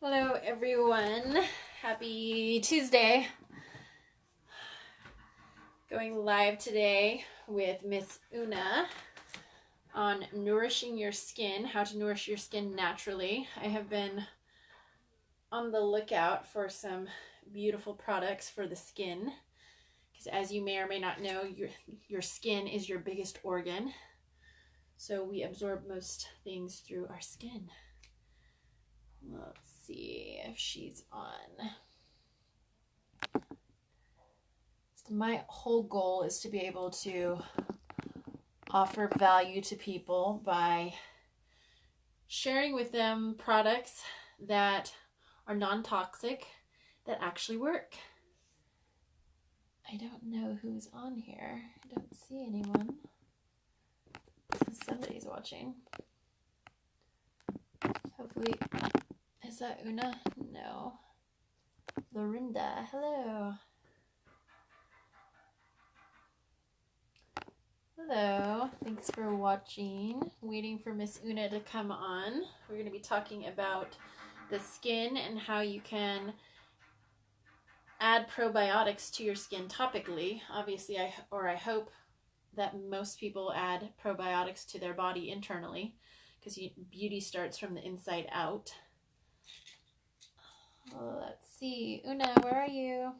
Hello, everyone. Happy Tuesday. Going live today with Miss Una on nourishing your skin, how to nourish your skin naturally. I have been on the lookout for some beautiful products for the skin because, as you may or may not know, your skin is your biggest organ. So we absorb most things through our skin. Let's see if she's on. My whole goal is to be able to offer value to people by sharing with them products that are non-toxic, that actually work. I don't know who's on here. I don't see anyone. Somebody's watching. Hopefully, is that Una? No. Lorinda, hello. Hello, thanks for watching. Waiting for Miss Una to come on. We're going to be talking about the skin and how you can add probiotics to your skin topically. Obviously, I hope that most people add probiotics to their body internally because beauty starts from the inside out. Let's see. Una, where are you?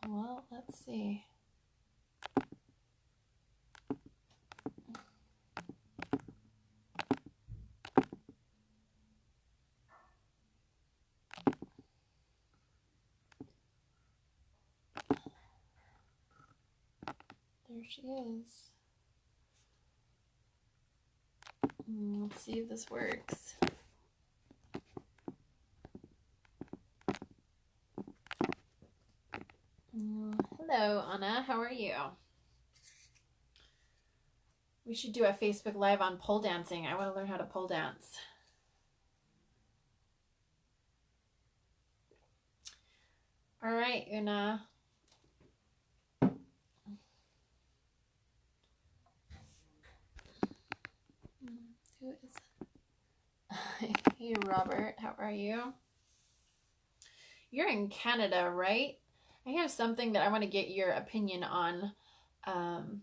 Well, let's see. There she is. Let's see if this works. Hello, Anna. How are you? We should do a Facebook Live on pole dancing. I want to learn how to pole dance. All right, Una. Who is it? Hey, Robert. How are you? You're in Canada, right? I have something that I want to get your opinion on. And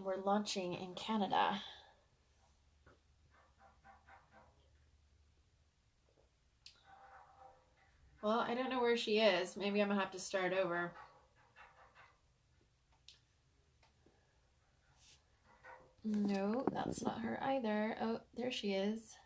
we're launching in Canada. Well, I don't know where she is. Maybe I'm going to have to start over. No, that's not her either. Oh, there she is.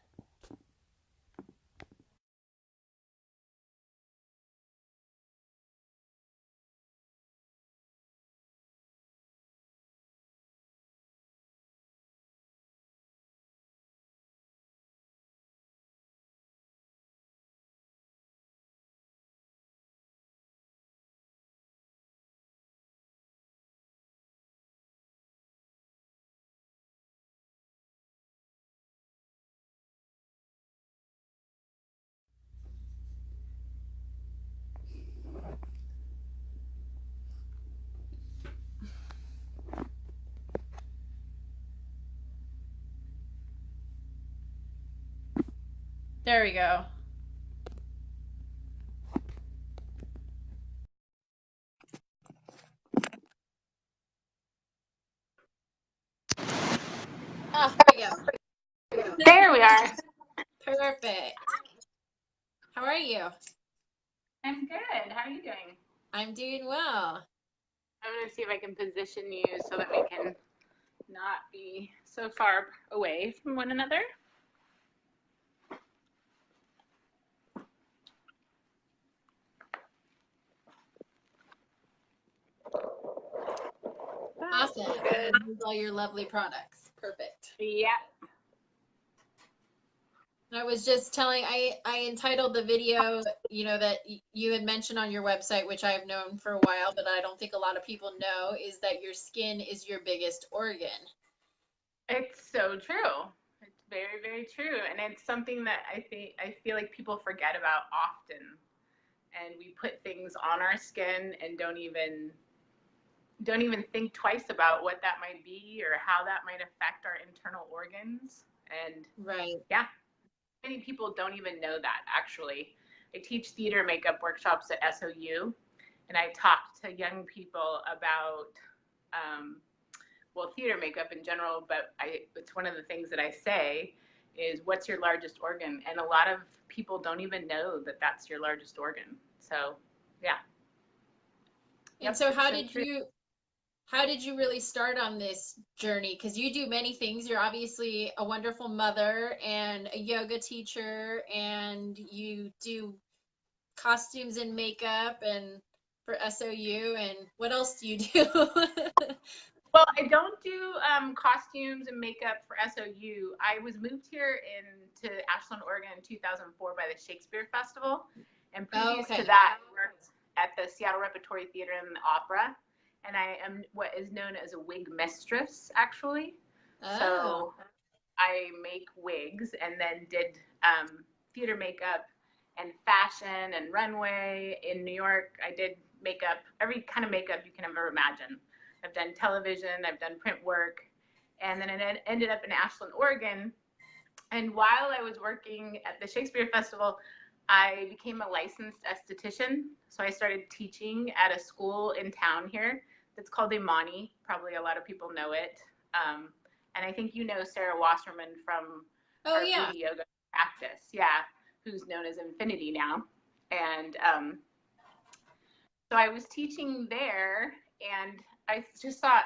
There we go. Oh, there we go. There we are. Perfect. How are you? I'm good. How are you doing? I'm doing well. I'm going to see if I can position you so that we can not be so far away from one another. Awesome. Good. Use all your lovely products. Perfect. Yeah. I was just telling, I entitled the video, that you had mentioned on your website, which I've known for a while, but I don't think a lot of people know, is that your skin is your biggest organ. It's so true. It's very, very true. And it's something that I feel like people forget about often. and we put things on our skin and don't even think twice about what that might be or how that might affect our internal organs. And Right. yeah, many people don't even know that, actually. I teach theater makeup workshops at SOU, and I talk to young people about theater makeup in general, but it's one of the things that I say is, what's your largest organ? And a lot of people don't even know that that's your largest organ. So yeah. And so how did you really start on this journey? Because you do many things. You're obviously a wonderful mother and a yoga teacher, and you do costumes and makeup and for SOU. And what else do you do? Well, I don't do costumes and makeup for SOU. I was moved here to Ashland, Oregon in 2004 by the Shakespeare Festival. And previous to that, I worked at the Seattle Repertory Theater and the Opera. And I am what is known as a wig mistress, actually. Oh. So I make wigs and then did theater makeup and fashion and runway in New York. I did makeup, every kind of makeup you can ever imagine. I've done television, I've done print work, and then it ended up in Ashland, Oregon. And while I was working at the Shakespeare Festival, I became a licensed esthetician. So I started teaching at a school in town here that's called Imani. Probably a lot of people know it. And I think you know Sarah Wasserman from our booty yoga practice. Yeah, who's known as Infinity now. And so I was teaching there, and I just thought,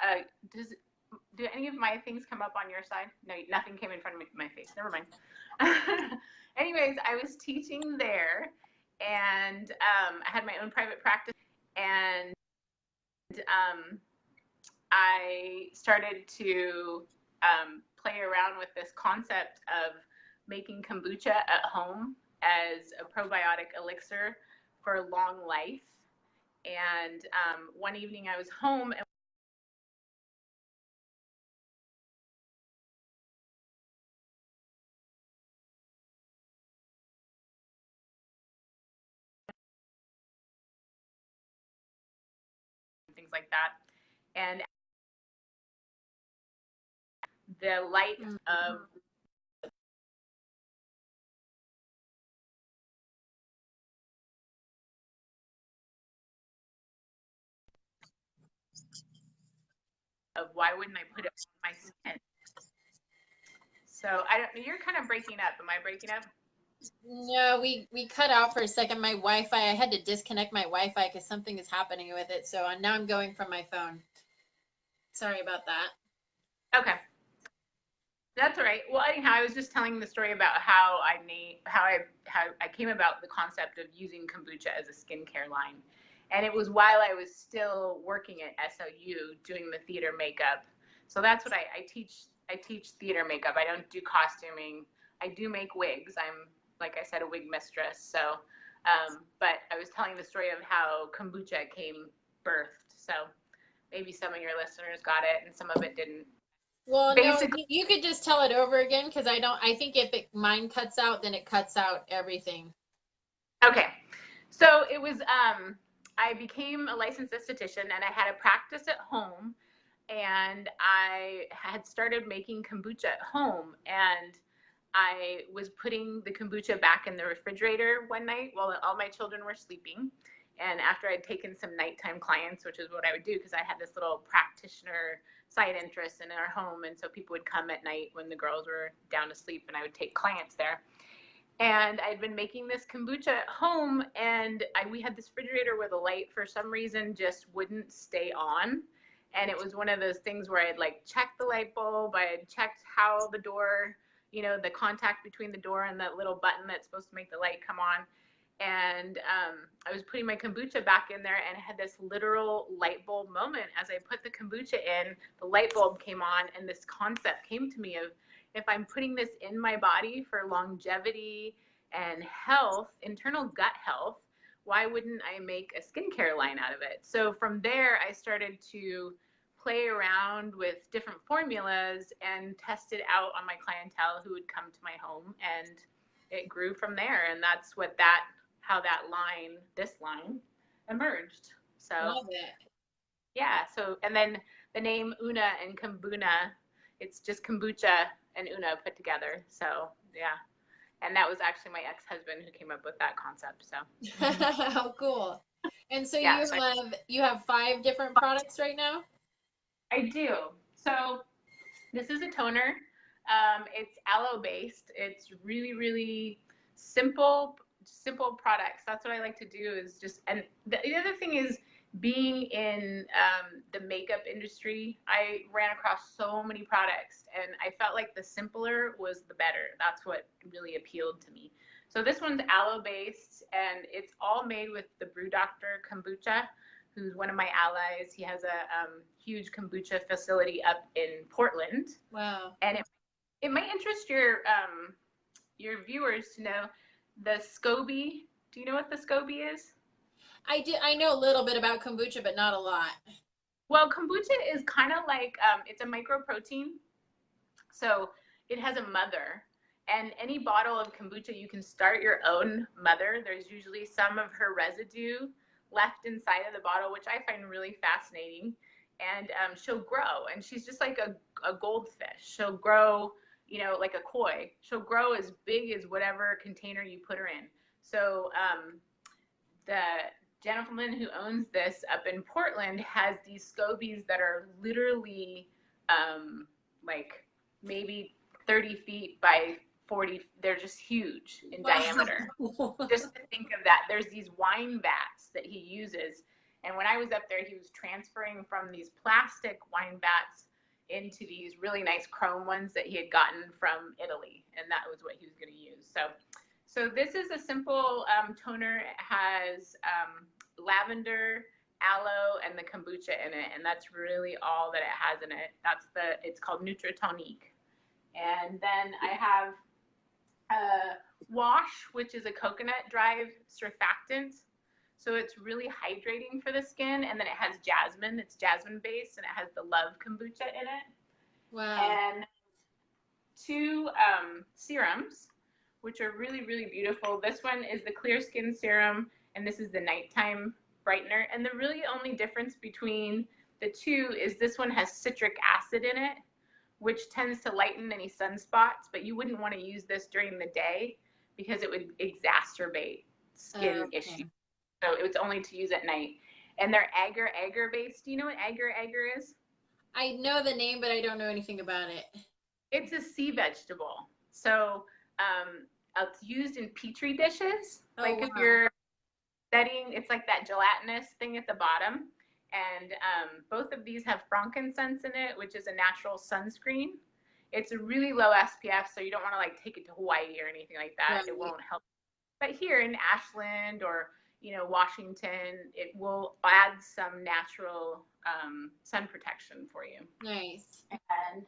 do any of my things come up on your side? No, nothing came in front of my face. Never mind. Anyways, I was teaching there, and I had my own private practice, and I started to play around with this concept of making kombucha at home as a probiotic elixir for long life. And one evening I was home and things like that. And the light of why wouldn't I put it on my skin? So you're kind of breaking up. Am I breaking up? No, we cut out for a second. My Wi-Fi, I had to disconnect my Wi-Fi because something is happening with it. So now I'm going from my phone. Sorry about that. Okay. That's all right. Well, anyhow, I was just telling the story about how I came about the concept of using kombucha as a skincare line. And it was while I was still working at SOU doing the theater makeup. So that's what I teach. I teach theater makeup. I don't do costuming. I do make wigs. I'm, like I said, a wig mistress. So, but I was telling the story of how kombucha came birthed. So maybe some of your listeners got it and some of it didn't. Well, basically, no, you could just tell it over again because I think if mine cuts out, then it cuts out everything. Okay. So it was, I became a licensed esthetician and I had a practice at home, and I had started making kombucha at home, and I was putting the kombucha back in the refrigerator one night while all my children were sleeping. And after I'd taken some nighttime clients, which is what I would do because I had this little practitioner side interest in our home. And so people would come at night when the girls were down to sleep, and I would take clients there. And I'd been making this kombucha at home, and we had this refrigerator where the light for some reason just wouldn't stay on. And it was one of those things where I'd like checked the light bulb, I had checked how the door, the contact between the door and that little button that's supposed to make the light come on. And I was putting my kombucha back in there and had this literal light bulb moment. As I put the kombucha in, the light bulb came on, and this concept came to me of, if I'm putting this in my body for longevity and health, internal gut health, why wouldn't I make a skincare line out of it? So from there, I started to play around with different formulas and test it out on my clientele who would come to my home, and it grew from there. And that's how that line, this line, emerged. So Love it. yeah. So and then the name Una and Kumbuna, it's just kombucha and Una put together. So yeah. And that was actually my ex-husband who came up with that concept. So How cool. And so yeah, so you have 5 different products right now? I do. So this is a toner. It's aloe based. It's really, really simple, simple products. That's what I like to do is just, and the other thing is being in the makeup industry, I ran across so many products and I felt like the simpler was the better. That's what really appealed to me. So this one's aloe based and it's all made with the Brew Doctor kombucha, who's one of my allies. He has a huge kombucha facility up in Portland. Wow. And it might interest your viewers to know the SCOBY. Do you know what the SCOBY is? I know a little bit about kombucha, but not a lot. Well, kombucha is kind of like it's a microprotein. So it has a mother. And any bottle of kombucha, you can start your own mother. There's usually some of her residue left inside of the bottle, which I find really fascinating. And she'll grow, and she's just like a goldfish. She'll grow, you know, like a koi. She'll grow as big as whatever container you put her in. So the gentleman who owns this up in Portland has these scobies that are literally like maybe 30 feet by 40. They're just huge in diameter. Just to think of that, there's these wine vats that he uses. And when I was up there, he was transferring from these plastic wine vats into these really nice chrome ones that he had gotten from Italy. And that was what he was going to use. So this is a simple toner. It has lavender, aloe, and the kombucha in it. And that's really all that it has in it. It's called Nutritonique. And then I have Wash, which is a coconut drive surfactant. So it's really hydrating for the skin. And then it has jasmine. It's jasmine based, and it has the Love kombucha in it. Wow. And 2 serums, which are really, really beautiful. This one is the Clear Skin Serum, and this is the Nighttime Brightener. And the really only difference between the 2 is this one has citric acid in it, which tends to lighten any sunspots, but you wouldn't want to use this during the day because it would exacerbate skin issues. So it was only to use at night. And they're agar based. Do you know what agar is? I know the name, but I don't know anything about it. It's a sea vegetable. So it's used in petri dishes. Like if you're setting, it's like that gelatinous thing at the bottom. And both of these have frankincense in it, which is a natural sunscreen. It's a really low SPF, so you don't want to like take it to Hawaii or anything like that. Right. It won't help. But here in Ashland or Washington, it will add some natural sun protection for you. Nice. And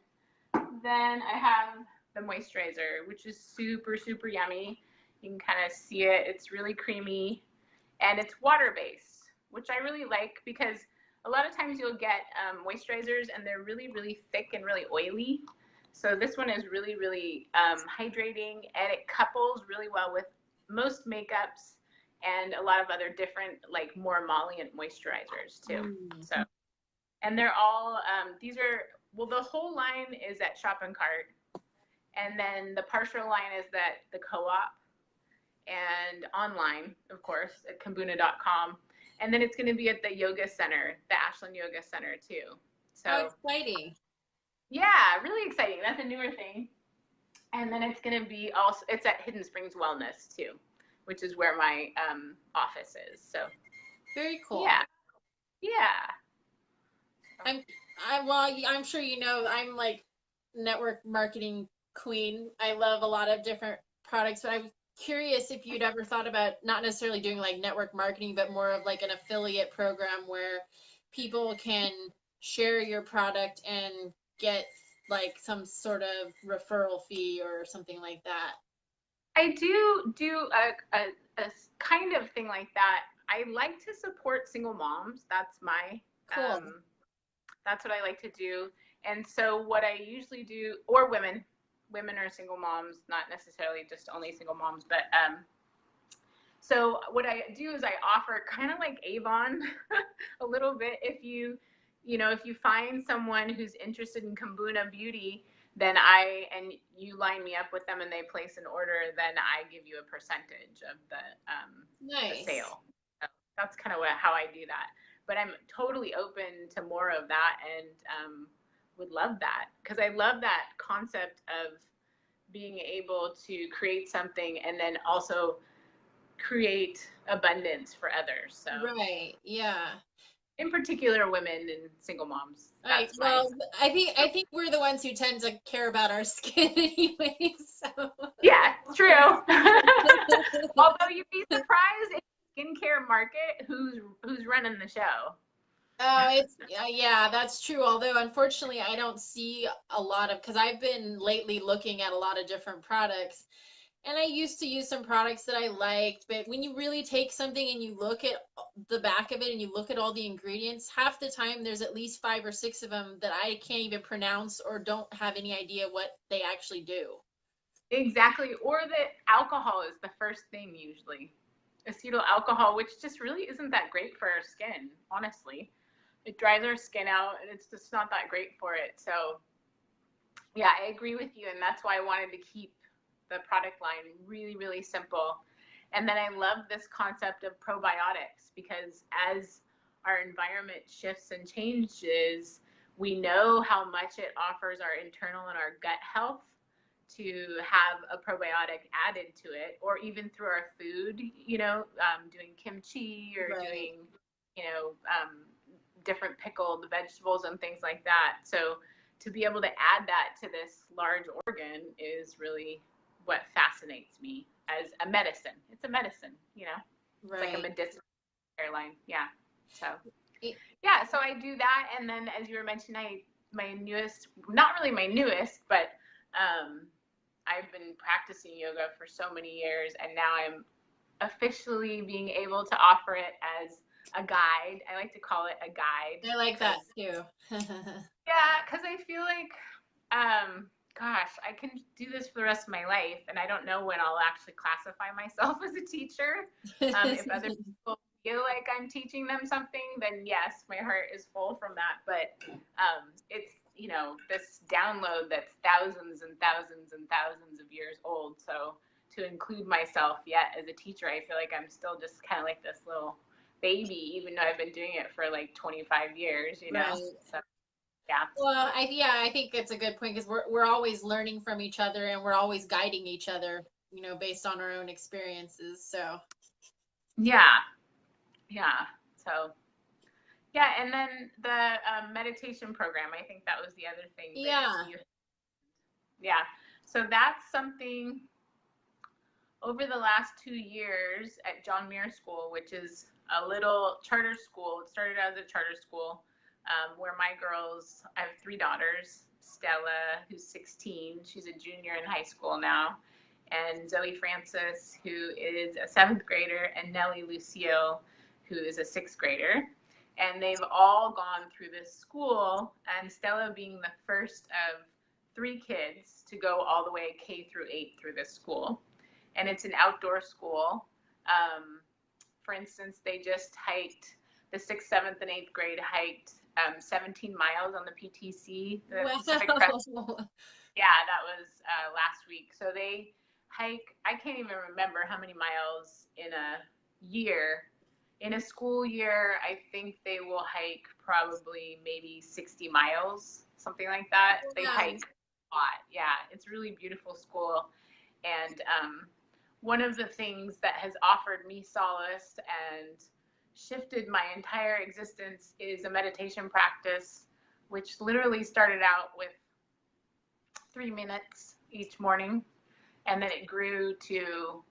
then I have the moisturizer, which is super, super yummy. You can kind of see it. It's really creamy, and it's water-based, which I really like because a lot of times you'll get moisturizers and they're really, really thick and really oily. So this one is really, really hydrating, and it couples really well with most makeups and a lot of other different, like more emollient moisturizers too. So, and they're all, the whole line is at Shop and Cart. And then the partial line is at the Co-op and online, of course, at Kumbuna.com. And then it's going to be at the yoga center, the Ashland Yoga Center too. So how exciting. Yeah, really exciting. That's a newer thing. And then it's going to be also, it's at Hidden Springs Wellness too, which is where my office is. So very cool. Yeah. I'm sure you know, I'm like network marketing queen. I love a lot of different products, but I'm curious if you'd ever thought about not necessarily doing like network marketing, but more of like an affiliate program where people can share your product and get like some sort of referral fee or something like that. I do a kind of thing like that. I like to support single moms. That's my cool. That's what I like to do. And so what I usually do, or women are single moms, not necessarily just only single moms, but So what I do is I offer kind of like Avon a little bit. If if you find someone who's interested in Kumbuna beauty, then and you line me up with them and they place an order, then I give you a percentage of the Nice. sale. So that's kind of how I do that. But I'm totally open to more of that, and would love that, because I love that concept of being able to create something and then also create abundance for others. So Right. Yeah. in particular, women and single moms. Right. That's my Well, I think we're the ones who tend to care about our skin anyway. So. yeah, true. Although you'd be surprised in the skincare market who's running the show. Oh, it's yeah, that's true. Although unfortunately, I don't see a lot of because I've been lately looking at a lot of different products, and I used to use some products that I liked, but when you really take something and you look at the back of it and you look at all the ingredients, half the time there's at least 5 or 6 of them that I can't even pronounce or don't have any idea what they actually do. Exactly. Or that alcohol is the first thing usually. Acetyl alcohol, which just really isn't that great for our skin, honestly. It dries our skin out and it's just not that great for it. So yeah, I agree with you. And that's why I wanted to keep the product line really, really simple. And then I love this concept of probiotics, because as our environment shifts and changes, we know how much it offers our internal and our gut health to have a probiotic added to it, or even through our food, doing kimchi or Right. doing, different pickled vegetables and things like that. So to be able to add that to this large organ is really what fascinates me as a medicine. It's a medicine, It's like a Right. medicinal airline. Yeah. So It- yeah, so I do that, and then as you were mentioning, my newest, not really my newest, but I've been practicing yoga for so many years, and now I'm officially being able to offer it as a guide. I like to call it a guide. I like that too. Yeah, because I feel like, gosh, I can do this for the rest of my life, and I don't know when I'll actually classify myself as a teacher. If other people feel like I'm teaching them something, then yes, my heart is full from that. But it's, this download that's thousands and thousands and thousands of years old. So to include myself yet as a teacher, I feel like I'm still just kind of like this little baby, even though I've been doing it for like 25 years, Right. So yeah. Well, I think it's a good point because we're always learning from each other and we're always guiding each other, based on our own experiences. So Yeah. So yeah, and then the meditation program, I think that was the other thing. Yeah. So that's something over the last 2 years at John Muir School, which is a little charter school. It started as a charter school where my girls, I have 3 daughters. Stella, who's 16, she's a junior in high school now, and Zoe Francis, who is a 7th grader, and Nellie Lucille, who is a 6th grader. And they've all gone through this school, and Stella being the first of 3 kids to go all the way K through 8 through this school. And it's an outdoor school. For instance, they just hiked, the 6th, 7th, and 8th grade hiked 17 miles on the PTC, the Pacific Crest. Yeah, that was last week. So they hike, I can't even remember how many miles in a year. In a school year, I think they will hike probably maybe 60 miles, something like that. They hike a lot. Yeah, it's a really beautiful school. And one of the things that has offered me solace and shifted my entire existence is a meditation practice, which literally started out with 3 minutes each morning, and then it grew to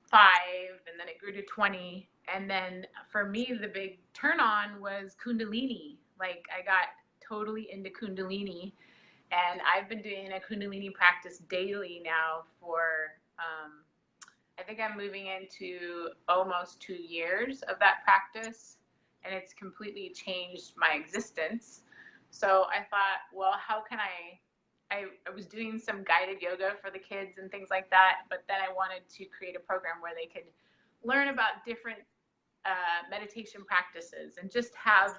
5, and then it grew to 20. And then for me, the big turn on was Kundalini. Like, I got totally into Kundalini, and I've been doing a Kundalini practice daily now for I think I'm moving into almost 2 years of that practice, and it's completely changed my existence. So I thought, well, how can I was doing some guided yoga for the kids and things like that, but then I wanted to create a program where they could learn about different meditation practices and just have,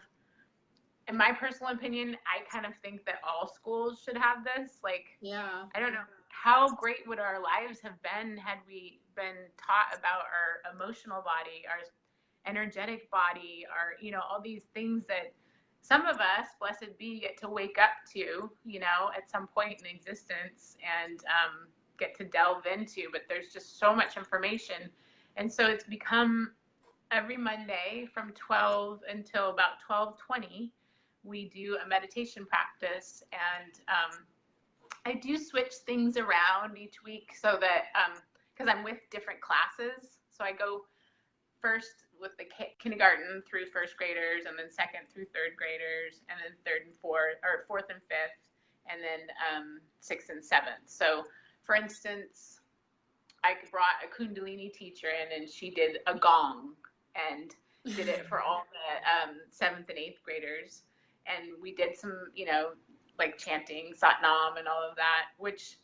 in my personal opinion, I kind of think that all schools should have this. Like, Yeah. I don't know, how great would our lives have been had we been taught about our emotional body, our energetic body, our, you know, all these things that some of us, blessed be, get to wake up to, you know, at some point in existence and get to delve into. But there's just so much information. And so it's become every Monday from 12 until about 12:20, we do a meditation practice. And I do switch things around each week so that, because I'm with different classes. So I go first with the kindergarten through first graders, and then second through third graders, and then third and fourth, or fourth and fifth, and then sixth and seventh. So for instance, I brought a Kundalini teacher in, and she did a gong and did it for all the seventh and eighth graders. And we did some, you know, like chanting Satnam and all of that, which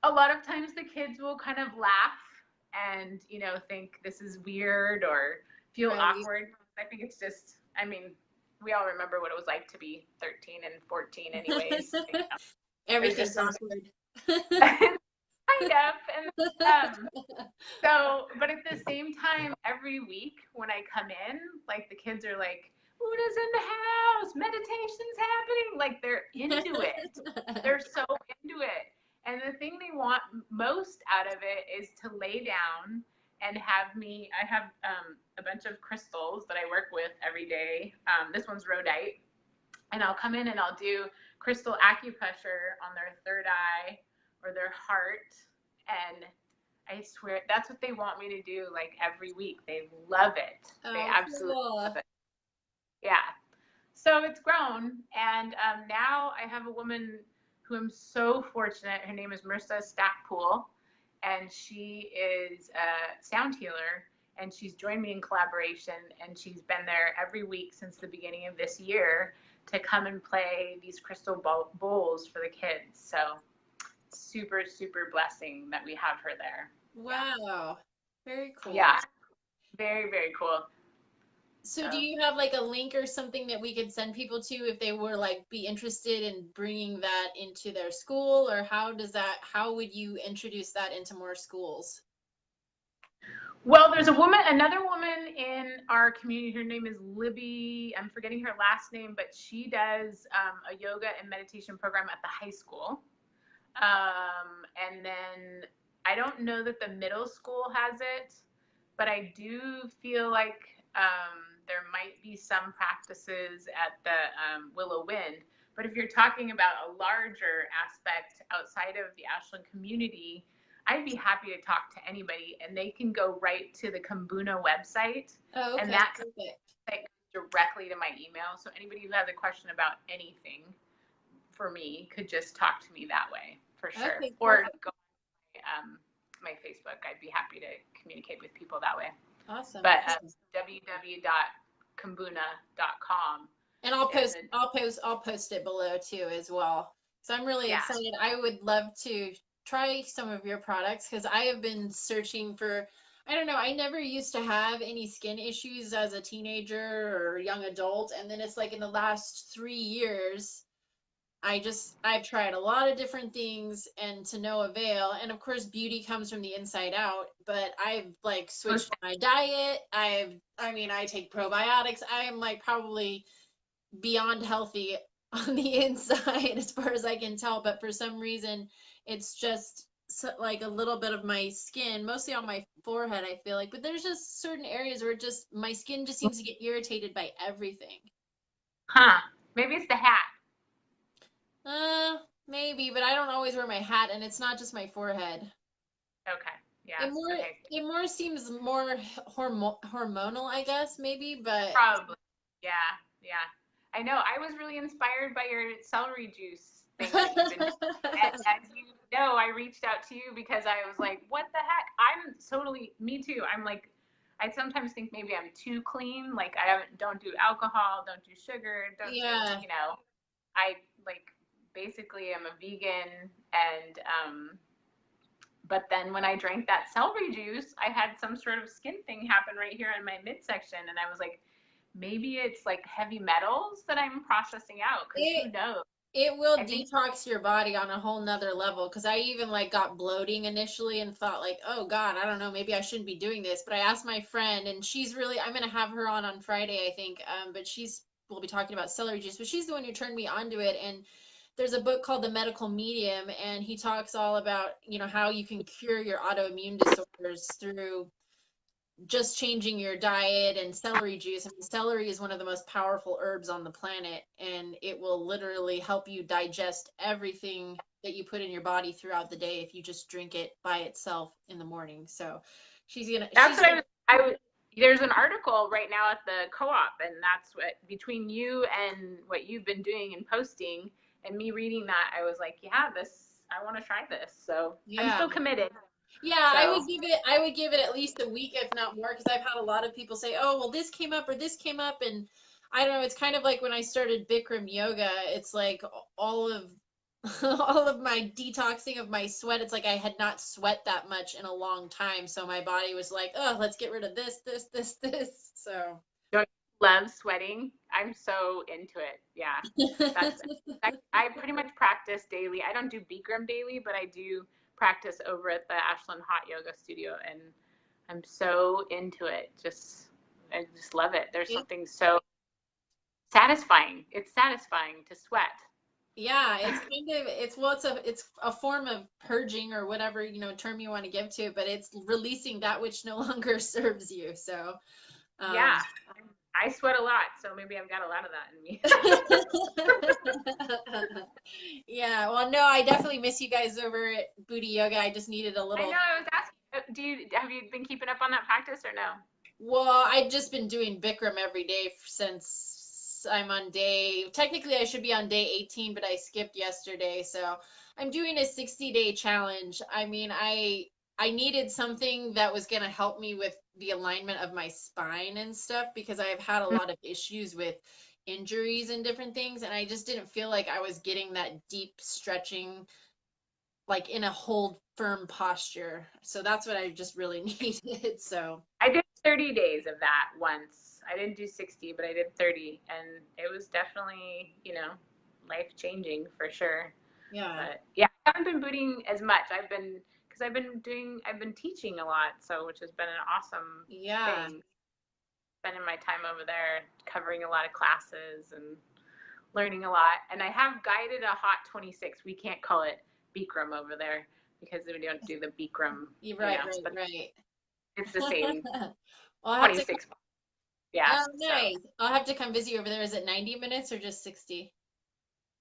a lot of times the kids will kind of laugh and, you know, think this is weird or feel awkward. I think it's just, I mean, we all remember what it was like to be 13 and 14 anyways. You know, Everything's awkward. Kind of. And so, but at the same time, every week when I come in, like the kids are like, Una's in the house, meditation's happening. Like they're into it. They're so into it. And the thing they want most out of it is to lay down and have me, I have a bunch of crystals that I work with every day. This one's rhodite. And I'll come in and I'll do crystal acupressure on their third eye or their heart. And I swear, that's what they want me to do, like every week. They love it. They absolutely love it. Yeah. So it's grown. And now I have a woman who I'm so fortunate. Her name is Mirsa Stackpool. And she is a sound healer. And she's joined me in collaboration. And she's been there every week since the beginning of this year to come and play these crystal bowls for the kids. So super, super blessing that we have her there. Wow. Very cool. Yeah. Very, very cool. So do you have like a link or something that we could send people to if they were like be interested in bringing that into their school, or how would you introduce that into more schools? Well, there's another woman in our community. Her name is Libby. I'm forgetting her last name, but she does a yoga and meditation program at the high school. And then I don't know that the middle school has it, but I do feel like there might be some practices at the Willow Wind. But if you're talking about a larger aspect outside of the Ashland community, I'd be happy to talk to anybody, and they can go right to the Kumbuna website. Oh, okay. And that goes directly to my email. So anybody who has a question about anything for me could just talk to me that way, for sure. Okay, or go on my Facebook. I'd be happy to communicate with people that way. Awesome. But www.kumbuna.com. And I'll post it below too as well. So I'm really excited. I would love to try some of your products because I have been searching for, I don't know, I never used to have any skin issues as a teenager or young adult. And then it's like in the last 3 years, I've tried a lot of different things and to no avail. And of course, beauty comes from the inside out, but I've like switched my diet. I take probiotics. I am like probably beyond healthy on the inside as far as I can tell. But for some reason, it's just like a little bit of my skin, mostly on my forehead, I feel like. But there's just certain areas where my skin just seems to get irritated by everything. Huh. Maybe it's the hat. Maybe, but I don't always wear my hat, and it's not just my forehead. Okay. Yeah. It more seems more hormonal, I guess, maybe, but probably. Yeah. I know. I was really inspired by your celery juice thing. As you know, I reached out to you because I was like, what the heck? I'm totally, me too. I'm like, I sometimes think maybe I'm too clean. Like don't do alcohol, don't do sugar, don't do, I like basically I'm a vegan and But then when I drank that celery juice, I had some sort of skin thing happen right here in my midsection. And I was like, maybe it's like heavy metals that I'm processing out, because who It knows? it will I think, detox your body on a whole nother level. Because I even like got bloating initially and thought like, oh God, I don't know, maybe I shouldn't be doing this. But I asked my friend, and she's really, I'm gonna have her on Friday, I think. But we'll be talking about celery juice, but she's the one who turned me onto it. And there's a book called The Medical Medium, and he talks all about, how you can cure your autoimmune disorders through just changing your diet and celery juice. I mean, celery is one of the most powerful herbs on the planet, and it will literally help you digest everything that you put in your body throughout the day if you just drink it by itself in the morning. So that's what there's an article right now at the co-op, and that's what, between you and what you've been doing and posting and me reading that, I was like, yeah, I want to try this. So I'm yeah. still committed. Yeah, So I would give it at least a week, if not more, because I've had a lot of people say, "Oh, well, this came up or this came up," and I don't know. It's kind of like when I started Bikram yoga. It's like all of all of my detoxing of my sweat. It's like I had not sweat that much in a long time, so my body was like, "Oh, let's get rid of this." So don't you love sweating? I'm so into it. Yeah, that's I pretty much practice daily. I don't do Bikram daily, but I do practice over at the Ashland Hot Yoga Studio, and I'm so into it. I just love it. There's it, something so satisfying. It's satisfying to sweat. yeah, it's a form of purging or whatever, term you want to give to it, but it's releasing that which no longer serves you. So, Yeah, um, I sweat a lot, so maybe I've got a lot of that in me. yeah, well, no, I definitely miss you guys over at Booty Yoga. I just needed a I know. little. I was asking, have you been keeping up on that practice or no? Well, I've just been doing Bikram every day since I'm on technically I should be on day 18, but I skipped yesterday. So I'm doing a 60-day challenge. I mean, I needed something that was going to help me with the alignment of my spine and stuff because I've had a lot of issues with injuries and different things, and I just didn't feel like I was getting that deep stretching like in a hold firm posture. So that's what I just really needed. So I did 30 days of that once. I didn't do 60, but I did 30, and it was definitely, life changing for sure. yeah. But yeah, I haven't been booting as much. Because I've been teaching a lot, so which has been an awesome Yeah. thing. Spending my time over there, covering a lot of classes and learning a lot. And I have guided a hot 26. We can't call it Bikram over there because we don't do the Bikram. You're right, But right. it's the same I'll have to 26. Yeah. Oh, So nice. I'll have to come visit you over there. Is it 90 minutes or just 60?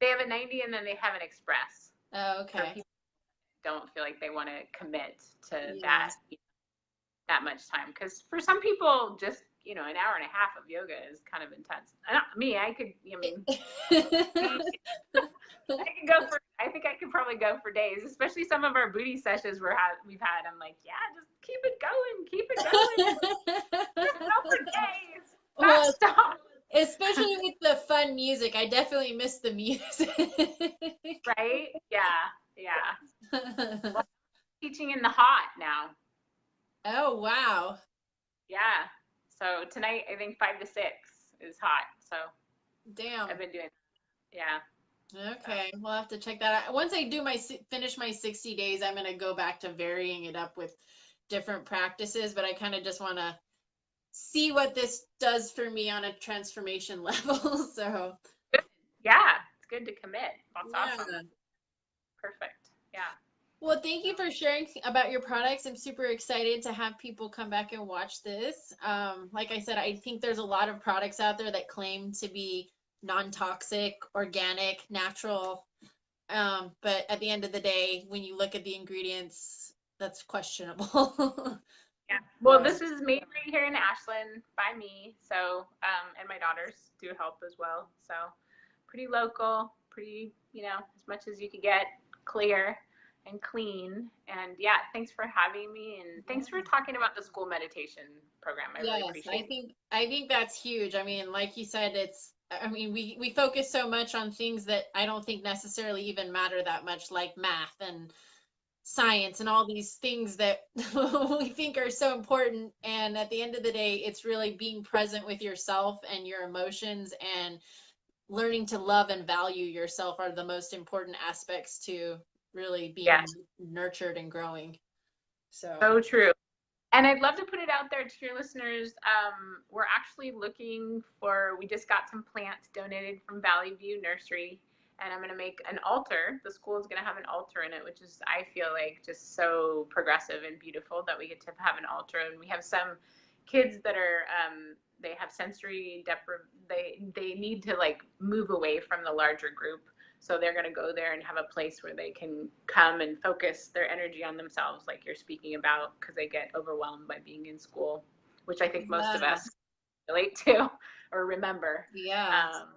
they have a 90, and then they have an express Oh, for okay. people who don't feel like they want to commit to Yeah. that much time. Because for some people, just an hour and a half of yoga is kind of intense. Not me, I could. I mean, I could go for. I think I could probably go for days, especially some of our booty sessions we've had. I'm like, yeah, just keep it going, just go for days, not Well, stop. especially with the fun music. I definitely miss the music. Right? Yeah. Well, teaching in the hot now. Oh, wow. Yeah. So tonight, I think 5 to 6 is hot. So Damn. I've been doing. Yeah. Okay, we'll have to check that out. Once I do finish my 60 days, I'm gonna go back to varying it up with different practices, but I kind of just want to see what this does for me on a transformation level. So, Yeah, it's good to commit. That's yeah. awesome. Perfect. Yeah. Well, thank you for sharing about your products. I'm super excited to have people come back and watch this. Like I said, I think there's a lot of products out there that claim to be non-toxic, organic, natural. But at the end of the day, when you look at the ingredients, that's questionable. Yeah. Well, this is made right here in Ashland by me. So, and my daughters do help as well. So, pretty local, pretty, as much as you could get, clear and clean. And yeah, thanks for having me, and thanks for talking about the school meditation program. I really appreciate it. I think that's huge. I mean, like you said, we focus so much on things that I don't think necessarily even matter that much, like math and science and all these things that we think are so important. And at the end of the day, it's really being present with yourself and your emotions, and learning to love and value yourself are the most important aspects to really being Yeah, nurtured and growing. So, so true. And I'd love to put it out there to your listeners. We're actually looking for, we just got some plants donated from Valley View Nursery, and I'm going to make an altar. The school is going to have an altar in it, which is, I feel like, just so progressive and beautiful that we get to have an altar. And we have some kids that are, they have sensory they need to like move away from the larger group. So they're going to go there and have a place where they can come and focus their energy on themselves, like you're speaking about, because they get overwhelmed by being in school, which I think most of yeah, us relate to or remember. yeah. Um,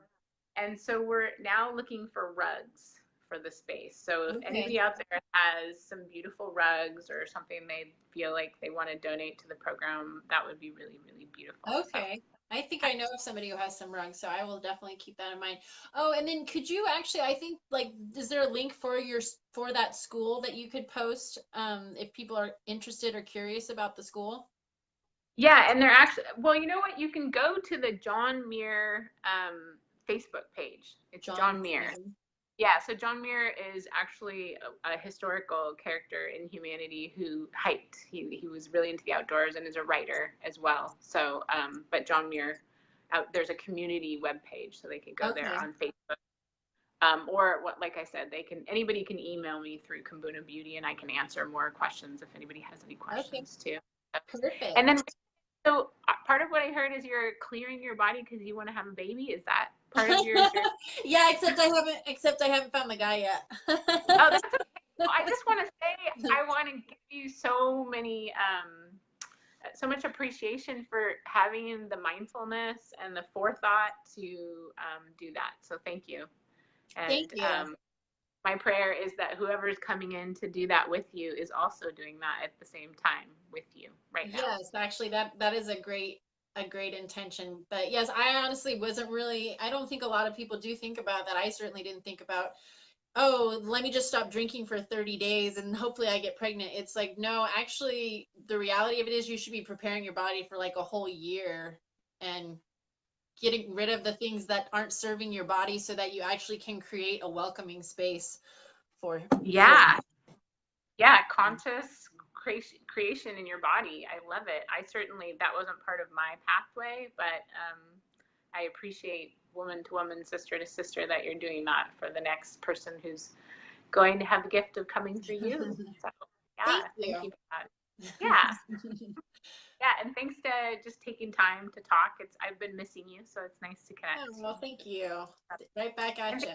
and so we're now looking for rugs for the space. So if Okay. anybody out there has some beautiful rugs or something they feel like they want to donate to the program, that would be really, really beautiful. So Okay. I think I know of somebody who has some rugs, so I will definitely keep that in mind. Oh, and then could you actually, I think, like, is there a link for for that school that you could post, if people are interested or curious about the school? yeah, and they're actually, well, you know what? You can go to the John Muir Facebook page. It's John John Muir. Muir. Yeah, so John Muir is actually a historical character in humanity who hiked. He was really into the outdoors and is a writer as well. So, but John Muir, there's a community webpage, so they can go there Okay. on Facebook. Or what, like I said, anybody can email me through Kumbuna Beauty, and I can answer more questions if anybody has any Okay. questions too. And then, Perfect. so part of what I heard is you're clearing your body because you want to have a baby. Is that part of your journey? Yeah, except I haven't found the guy yet. Oh, that's okay. Well, I just want to say I want to give you so much appreciation for having the mindfulness and the forethought to do that. So thank you. Thank And you. my prayer is that whoever is coming in to do that with you is also doing that at the same time with you right now. Yes, actually that is a great intention. But yes, I honestly wasn't really, I don't think a lot of people do think about that. I certainly didn't think about, oh, let me just stop drinking for 30 days and hopefully I get pregnant. It's like, no, actually the reality of it is you should be preparing your body for like a whole year and getting rid of the things that aren't serving your body so that you actually can create a welcoming space for Yeah, yeah, conscious creation in your body. I love it. I certainly, that wasn't part of my pathway, but I appreciate woman to woman, sister to sister, that you're doing that for the next person who's going to have the gift of coming through you. So Thank yeah, you. thank you for that. Yeah, yeah, and thanks to just taking time to talk. I've been missing you, so it's nice to Oh, connect. well, thank you. Right back at And you.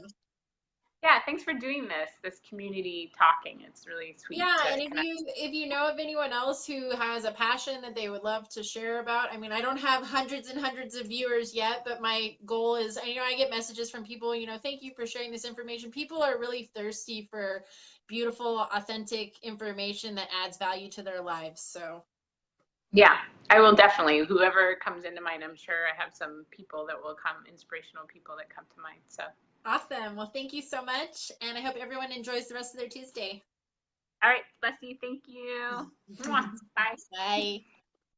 yeah, thanks for doing this community talking. It's really sweet Yeah, to and if connect. you know of anyone else who has a passion that they would love to share about, I mean, I don't have hundreds and hundreds of viewers yet, but my goal is, I get messages from people, thank you for sharing this information. People are really thirsty for beautiful, authentic information that adds value to their lives. So, Yeah, I will definitely. Whoever comes into mind, I'm sure I have some people that will come, inspirational people that come to mind. So, awesome. Well, thank you so much, and I hope everyone enjoys the rest of their Tuesday. all right, Leslie, thank you. Mwah. Bye. Bye.